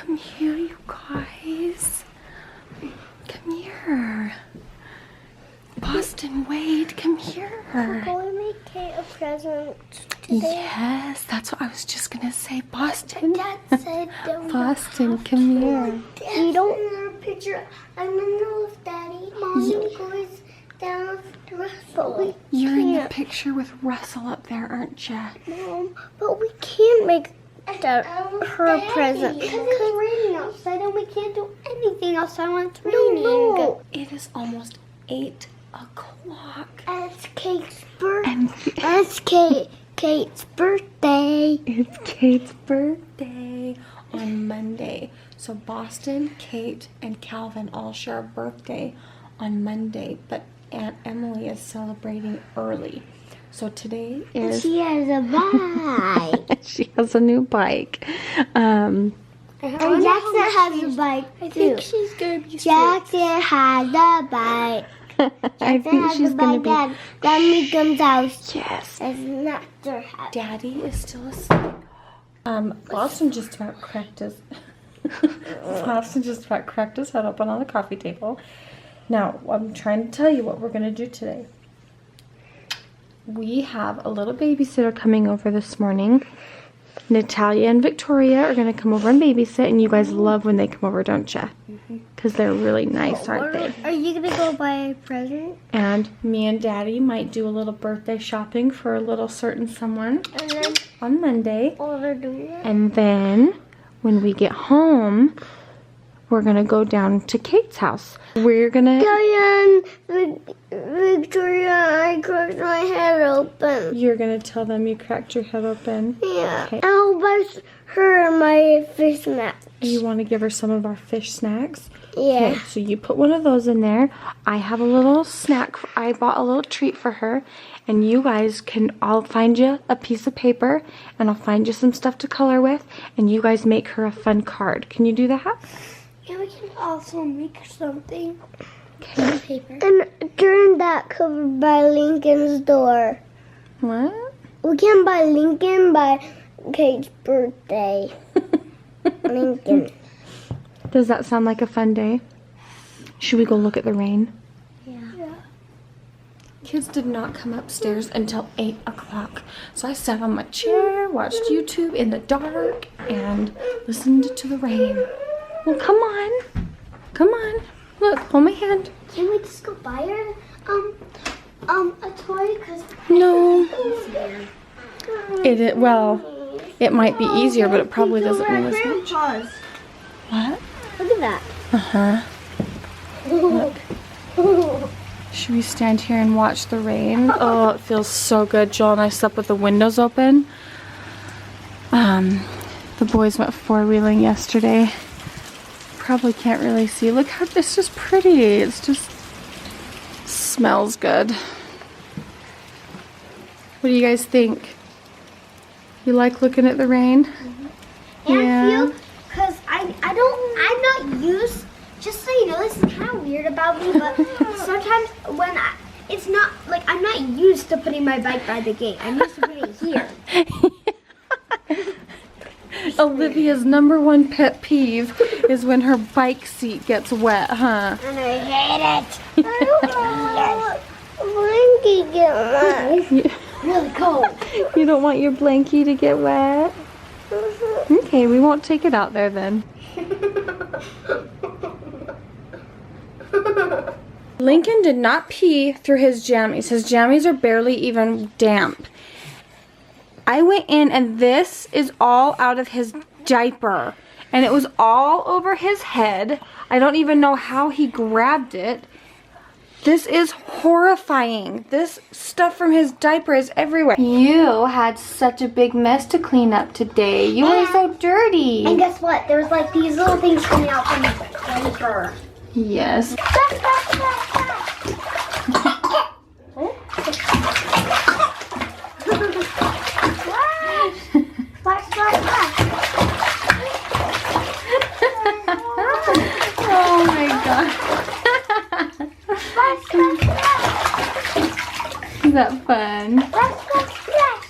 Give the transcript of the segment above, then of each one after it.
Come here, you guys. Come here. Boston, wait, come here. We're going to make Kate a present today. Yes, that's what I was just gonna say. Boston. Dad said that we Boston, come here. We don't want a picture. I'm in the with Daddy. Mommy goes down to Russell. You're in the picture with Russell up there, aren't you? Mom, but we can't make her a present because it's raining outside and we can't do anything outside when it's raining. No. It is almost 8 o'clock. And it's Kate's birthday. And it's Kate's birthday. It's Kate's birthday on Monday. So Boston, Kate, and Calvin all share a birthday on Monday, but Aunt Emily is celebrating early. So today is... She has a bike. She has a new bike. And Jackson has a bike too. I think she's going to be Jackson has a bike. I think she's going to be... Dad Meekum's house. Yes. It's not their house. Daddy is still asleep. Boston just about cracked his... Boston just about cracked his head open on the coffee table. Now, I'm trying to tell you what we're going to do today. We have a little babysitter coming over this morning. Natalia and Victoria are going to come over and babysit, and you guys love when they come over, don't you? Because they're really nice, aren't they? Are you going to go buy a present? And me and Daddy might do a little birthday shopping for a little certain someone And then, on Monday. they're doing it? And then, when we get home, we're going to go down to Kate's house. We're going to... Diane, Victoria, I cracked my head open. You're going to tell them you cracked your head open? Yeah. Okay. I'll buy her my fish snacks. You want to give her some of our fish snacks? Yeah. Okay, so you put one of those in there. I have a little snack. I bought a little treat for her. And you guys can, I'll find you a piece of paper and I'll find you some stuff to color with. And you guys make her a fun card. Can you do that? Yeah, we can also make something. Okay. Paper. And turn that covered by Lincoln's door. What? We can buy Lincoln by Kate's birthday. Lincoln. Does that sound like a fun day? Should we go look at the rain? Yeah. Kids did not come upstairs until 8 o'clock. So I sat on my chair, watched YouTube in the dark, and listened to the rain. Well, come on. Come on. Look, hold my hand. Can we just go buy her a toy? Cause No. It might be easier, but it probably doesn't mean as much. What? Look at that. Uh-huh. Look. Should we stand here and watch the rain? Oh, it feels so good. Joel and I slept with the windows open. The boys went four-wheeling yesterday. Probably can't really see. Look how this is pretty. It's just smells good. What do you guys think? You like looking at the rain? Mm-hmm. And I feel, cause I'm not used. Just so you know, this is kind of weird about me, but sometimes when it's not like I'm not used to putting my bike by the gate. I'm used to putting it here. Olivia's #1 pet peeve is when her bike seat gets wet, huh? And I hate it. I don't want to get wet. Really cold. You don't want your blankie to get wet? Okay, we won't take it out there then. Lincoln did not pee through his jammies. His jammies are barely even damp. I went in and this is all out of his diaper. And it was all over his head. I don't even know how he grabbed it. This is horrifying. This stuff from his diaper is everywhere. You had such a big mess to clean up today. You were so dirty. And guess what? There was like these little things coming out from his diaper. Yes. Oh my god. Is that fun? Splash, splash, splash.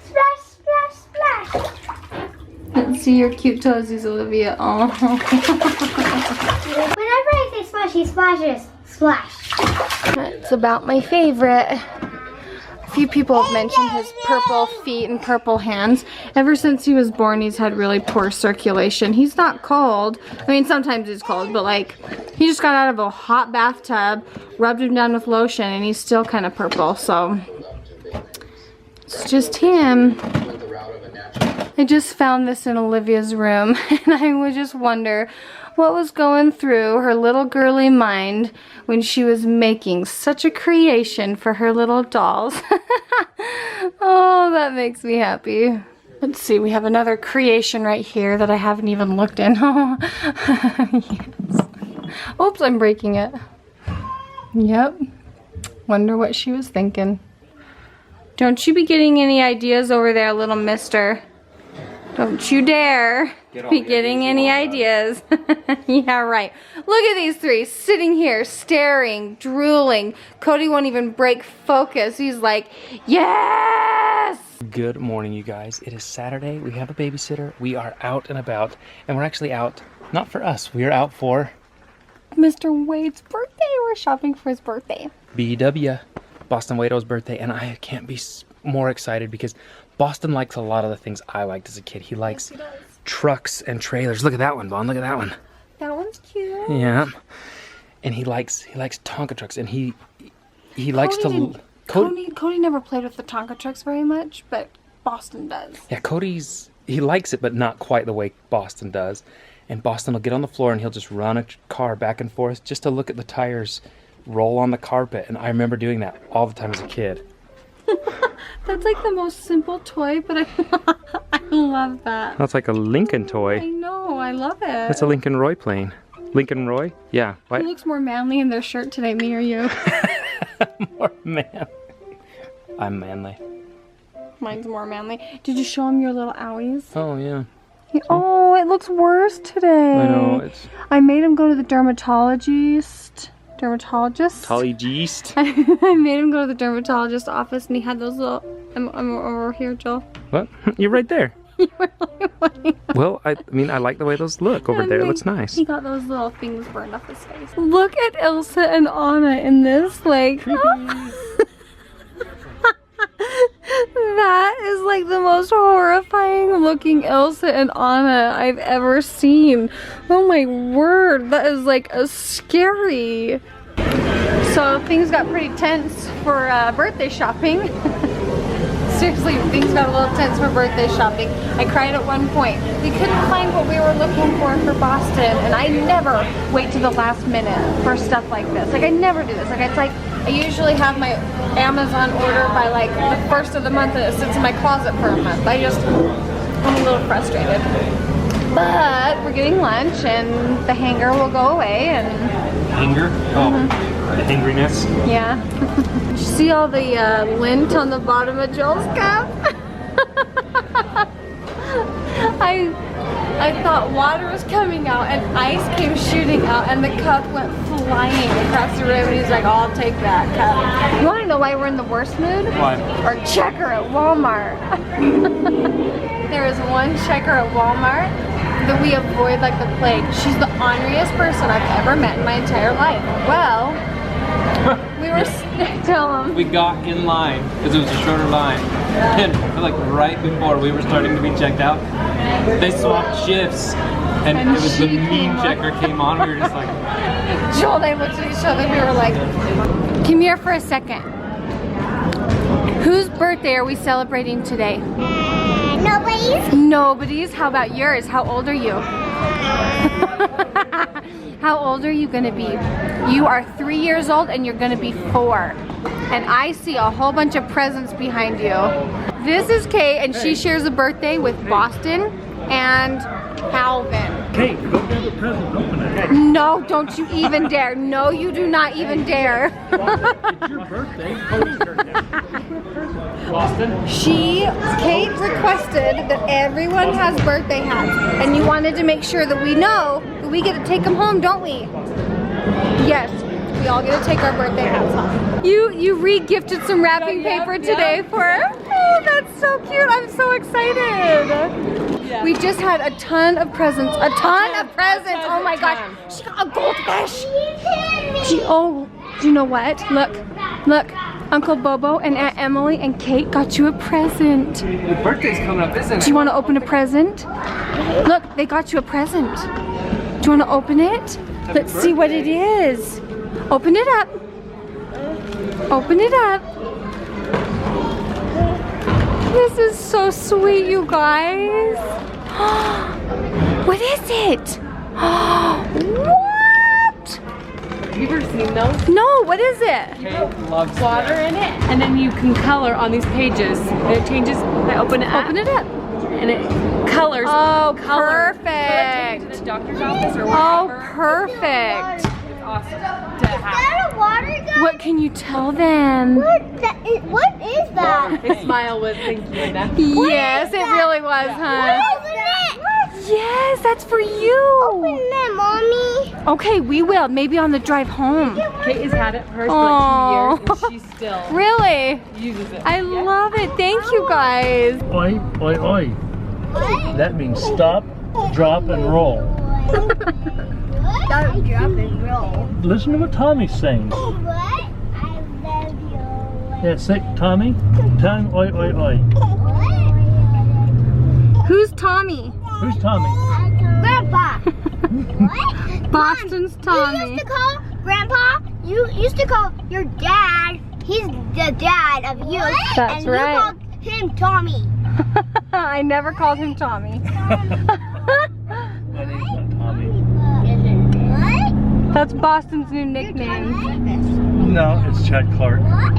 Splash, splash, splash. It's see your cute toesies, Olivia. Oh. Whenever I say splash, he splashes. Splash. It's about my favorite. A few people have mentioned his purple feet and purple hands. Ever since he was born, he's had really poor circulation. He's not cold. I mean, sometimes he's cold, but like, he just got out of a hot bathtub, rubbed him down with lotion, and he's still kind of purple, so it's just him. I just found this in Olivia's room, and I would just wonder what was going through her little girly mind when she was making such a creation for her little dolls. Oh, that makes me happy. Let's see, we have another creation right here that I haven't even looked in. Oh, yes. Oops, I'm breaking it. Yep. Wonder what she was thinking. Don't you be getting any ideas over there, little mister. Don't you dare be getting any ideas. Yeah, right. Look at these three sitting here, staring, drooling. Cody won't even break focus. He's like, yes! Good morning, you guys. It is Saturday. We have a babysitter. We are out and about. And we're actually out, not for us. We are out for Mr. Wade's birthday. We're shopping for his birthday. BW, Boston Wade's birthday. And I can't be more excited because Boston likes a lot of the things I liked as a kid. He likes trucks and trailers. Look at that one, Bon. Look at that one. That one's cute. Yeah. And he likes Tonka trucks, and he likes to. Cody never played with the Tonka trucks very much, but Boston does. Yeah, he likes it, but not quite the way Boston does. And Boston will get on the floor and he'll just run a car back and forth just to look at the tires roll on the carpet. And I remember doing that all the time as a kid. That's like the most simple toy, but I love that. That's like a Lincoln toy. I know, I love it. That's a Lincoln Roy plane. Lincoln Roy? Yeah. Who looks more manly in their shirt today, me or you? More manly. I'm manly. Mine's more manly. Did you show him your little owies? Oh, yeah. Oh, it looks worse today. I know. I made him go to the dermatologist. Dermatologist? I made him go to the dermatologist office, and he had those little... I'm over here, Joel. What? You're right there. You were really funny. Well, I mean, I like the way those look over there. It looks nice. He got those little things burned off his face. Look at Elsa and Anna in this, like... That is like the most horrifying looking Elsa and Anna I've ever seen. Oh my word, that is like scary. So things got pretty tense for birthday shopping. Seriously, things got a little tense for birthday shopping. I cried at one point. We couldn't find what we were looking for Boston, and I never wait to the last minute for stuff like this. Like, I never do this. Like, it's like I usually have my Amazon order by like the first of the month, and it sits in my closet for a month. I'm a little frustrated. But we're getting lunch, and the hanger will go away. And Hanger? Oh, the hangriness? Yeah. Did you see all the lint on the bottom of Joel's cup? I thought water was coming out and ice came shooting out and the cup went flying across the room, and he's like, oh, I'll take that cup. You want to know why we're in the worst mood? Why? Our checker at Walmart. There is one checker at Walmart that we avoid like the plague. She's the orneriest person I've ever met in my entire life. Well, we were, tell them. We got in line, because it was a shorter line, and like right before we were starting to be checked out, they swapped shifts, and it was the mean checker came on, we were just like... Joel and I looked at each other, we were like, come here for a second. Whose birthday are we celebrating today? Nobody's. Nobody's? How about yours? How old are you? How old are you gonna be? You are 3 years old and you're gonna be 4. And I see a whole bunch of presents behind you. This is Kay, and she shares a birthday with Boston and Calvin. Kate, go grab a present, open it. No, don't you even dare. No, you do not even dare. It's your birthday. Boston? Kate requested that everyone has birthday hats, and you wanted to make sure that we know that we get to take them home, don't we? Yes, we all get to take our birthday hats home. You re-gifted some wrapping paper today for her? Oh, that's so cute. I'm so excited. Yeah, We just had a ton of presents. A ton of presents. Oh my gosh. She got a goldfish. Oh, do you know what? Look. Look. Uncle Bobo and Aunt Emily and Kate got you a present. Your birthday's coming up, isn't it? Do you want to open a present? Look, they got you a present. Do you want to open it? Let's see what it is. Open it up. Open it up. This is so sweet, you guys. What is it? What? Have you ever seen those? No, what is it? Kate loves Water in it, and then you can color on these pages. And it changes. I open it up. Open it up. And it colors. Oh, color. perfect. So to the doctor's office or Oh, wherever. perfect. It's awesome to have. that a water gun? What can you tell them? What is that? They smile with thank you. Yes, it really was, huh? Open it! Yes, that's for Open you. it, Mommy. Okay, we will. Maybe on the drive home. Kate has had it hers for Aw. like 2 years, and she still Really? uses it. I love it. Thank you guys. Oi, oi, oi. What? That means stop, drop, and roll. Stop, drop, and roll. Listen to what Tommy's saying. What? I love you. Yeah, say, Tommy. Tell him oi, oi, oi. What? Who's Tommy? Who's Tommy? Grandpa. What? Boston's You Tommy. used to call Grandpa. You used to call your dad. He's the dad of you. That's and right. you called him Tommy. I never called him Tommy. My name's not Tommy. What? That's Boston's new nickname. No, it's Chad Clark. What?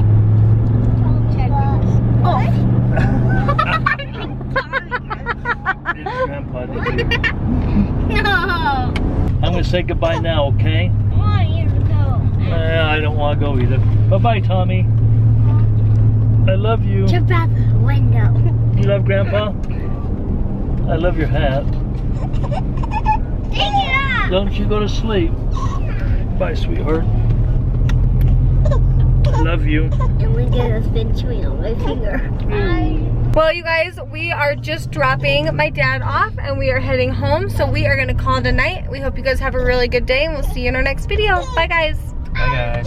It's Grandpa to you. No. I'm going to say goodbye now, okay? I want you to go. I don't want to go either. Bye-bye, Tommy. I love you. Jump out the window. You love Grandpa? I love your hat. Take it off. Don't you go to sleep. Bye, sweetheart. Love you. And we get a spin chewing on my finger. Well, you guys, we are just dropping my dad off and we are heading home. So we are going to call it a night. We hope you guys have a really good day and we'll see you in our next video. Bye, guys. Bye, guys.